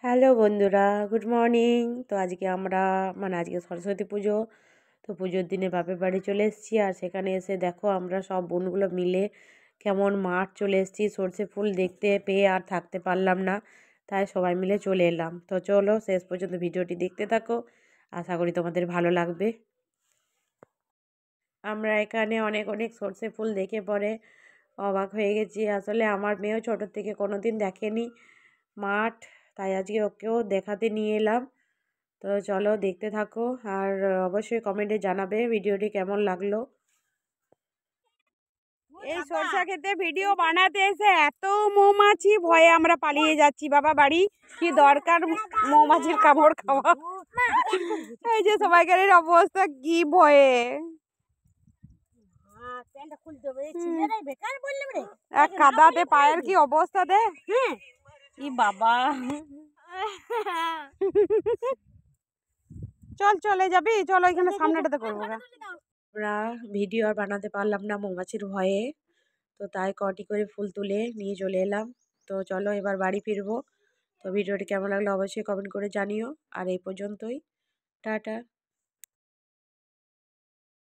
Hello বন্ধুরা, good morning. তো আজকে আমরা আজকে সরস্বতী পুজো। তো পুজোর দিনে বাপের বাড়ি চলে এসেছি। আর সেখানে এসে দেখো আমরা সব বোনগুলো মিলে কেমন মাঠ চলে এসেছি। সর্ষে ফুল দেখতে পেয়ে আর থাকতে পারলাম না, তাই সবাই মিলে চলে এলাম। তো চলো শেষ পর্যন্ত ভিডিওটি দেখতে থাকো, আশা করি তোমাদের ভালো লাগবে। আমরা এখানে অনেক অনেক সর্ষে ফুল দেখে পরে অবাক হয়ে গেছি। আসলে আমার মেয়েও ছোটোর থেকে কোনো দিন দেখেনি মাঠ, তাই আজকে ওকেও দেখাতে নিয়ে এলাম। তো চলো দেখতে থাকো, আর অবশ্যই কমেন্টে জানাবে ভিডিওটি কেমন লাগলো। এই সরষা খেতে ভিডিও বানাতে এসে এত মৌমাছি, ভয়ে আমরা পালিয়ে যাচ্ছি বাবা বাড়ি। কি দরকার মৌমাছির কামড় খাওয়া। এই যে সবাইকার অবস্থা কি ভয়ে। কাদাতে পায়ের কি অবস্থা দে। ই বাবা, চল চলে যাবি, চলো এখানে সামনেটাতে করবো। আমরা ভিডিও আর বানাতে পারলাম না মৌমাছির ভয়ে, তো তাই কটি করে ফুল তুলে নিয়ে চলে এলাম। তো চলো এবার বাড়ি ফিরবো। তো ভিডিওটি কেমন লাগলো অবশ্যই কমেন্ট করে জানিও। আর এই পর্যন্তই, টাটা।